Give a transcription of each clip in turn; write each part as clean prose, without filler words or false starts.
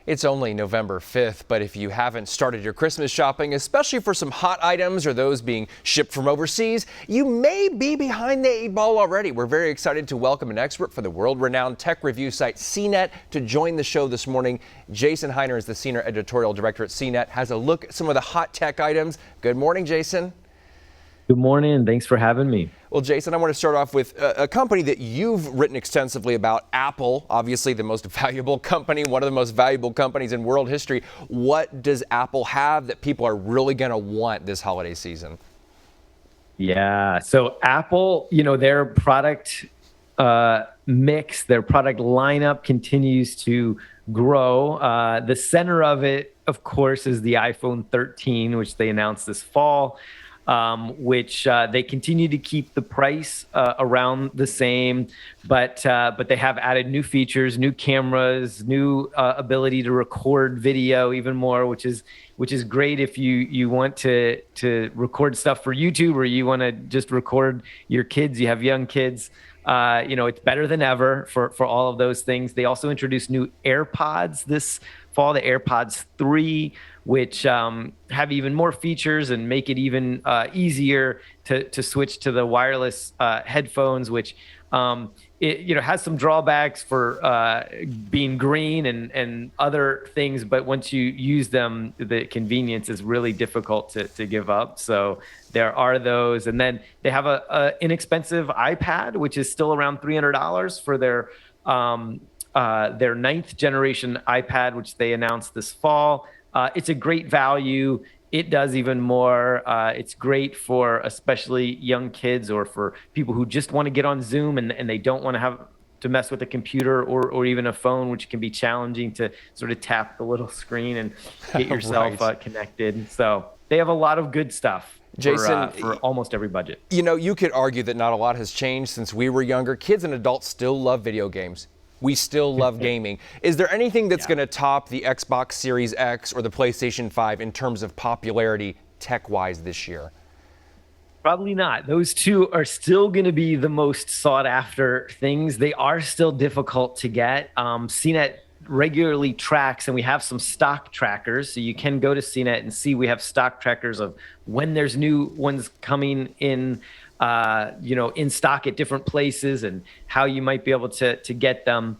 It's only November 5th, but if you haven't started your Christmas shopping, especially for some hot items or those being shipped from overseas, you may be behind the 8 ball already. We're very excited to welcome an expert for the world-renowned tech review site CNET to join the show this morning. Jason Hiner is the Senior Editorial Director at CNET, has a look at some of the hot tech items. Good morning, Jason. Good morning, and thanks for having me. Well, Jason, I want to start off with a company that you've written extensively about, Apple, obviously the most valuable company, one of the most valuable companies in world history. What does Apple have that people are really going to want this holiday season? Yeah, so Apple, their product mix, their product lineup continues to grow. The center of it, of course, is the iPhone 13, which they announced this fall. Which they continue to keep the price around the same, but they have added new features, new cameras, new ability to record video even more, which is great if you want to record stuff for YouTube or you want to just record your kids. You have young kids. It's better than ever for all of those things. They also introduced new AirPods this fall, the AirPods 3, which have even more features and make it even easier to switch to the wireless headphones, which it has some drawbacks for being green and other things, but once you use them, the convenience is really difficult to give up. So there are those, and then they have a inexpensive iPad, which is still around $300 for their 9th generation iPad, which they announced this fall. It's a great value. It does even more. It's great for especially young kids or for people who just want to get on Zoom and they don't want to have to mess with a computer or even a phone, which can be challenging to sort of tap the little screen and get yourself connected. So they have a lot of good stuff. Jason, for almost every budget. You could argue that not a lot has changed since we were younger. Kids and adults still love video games. We still love gaming. Is there anything that's going to top the Xbox Series X or the PlayStation 5 in terms of popularity tech-wise this year? Probably not. Those two are still going to be the most sought after things. They are still difficult to get. CNET regularly tracks, and we have some stock trackers. So you can go to CNET and see we have stock trackers of when there's new ones coming in in stock at different places and how you might be able to get them.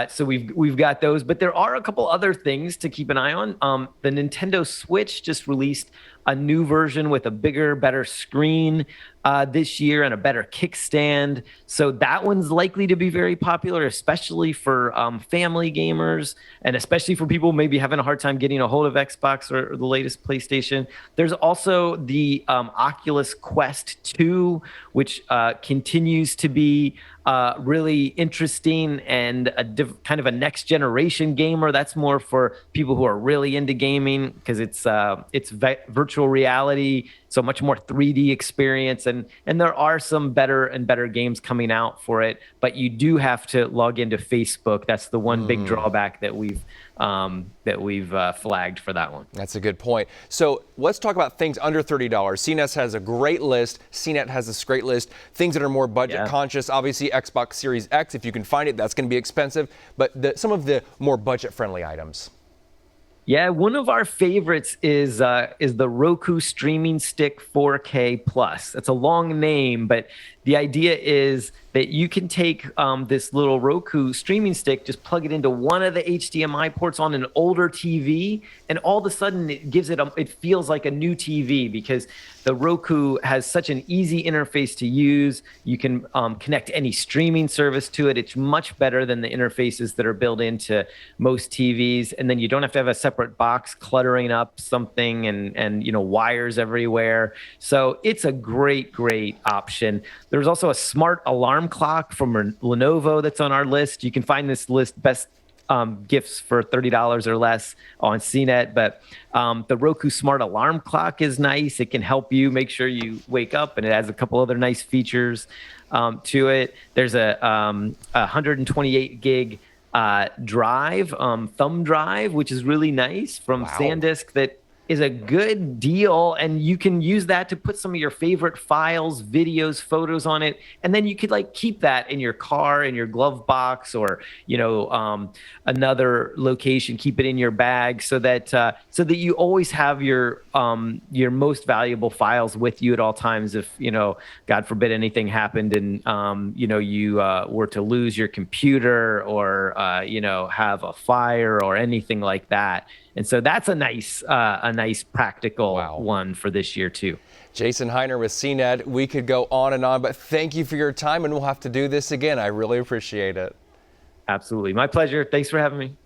So we've got those, but there are a couple other things to keep an eye on. The Nintendo Switch just released a new version with a bigger, better screen this year and a better kickstand. So that one's likely to be very popular, especially for family gamers and especially for people maybe having a hard time getting a hold of Xbox or the latest PlayStation. There's also the Oculus Quest 2, which continues to be really interesting and kind of a next generation gamer. That's more for people who are really into gaming because it's virtual reality, so much more 3D experience, and there are some better and better games coming out for it. But you do have to log into Facebook. That's the one big drawback that we've flagged for that one. That's a good point. So let's talk about things under $30. CNET has a great list. CNET has this great list. Things that are more budget conscious. Obviously, Xbox Series X, if you can find it, that's going to be expensive. But some of the more budget-friendly items. Yeah, one of our favorites is the Roku Streaming Stick 4K Plus. That's a long name, but the idea is that you can take this little Roku streaming stick, just plug it into one of the HDMI ports on an older TV, and all of a sudden it feels like a new TV because the Roku has such an easy interface to use. You can connect any streaming service to it. It's much better than the interfaces that are built into most TVs, and then you don't have to have a separate box cluttering up something and wires everywhere. So it's a great option. There's also a smart alarm clock from Lenovo that's on our list. You can find this list, best gifts for $30 or less on CNET. But the Roku smart alarm clock is nice. It can help you make sure you wake up, and it has a couple other nice features to it. There's a 128 gig drive, thumb drive, which is really nice from SanDisk that is a good deal, and you can use that to put some of your favorite files, videos, photos on it, and then you could like keep that in your car, in your glove box, or another location. Keep it in your bag so that you always have your most valuable files with you at all times. If God forbid anything happened and you were to lose your computer or have a fire or anything like that. And so that's a nice practical one for this year too. Jason Hiner with CNET. We could go on and on, but thank you for your time, and we'll have to do this again. I really appreciate it. Absolutely. My pleasure. Thanks for having me.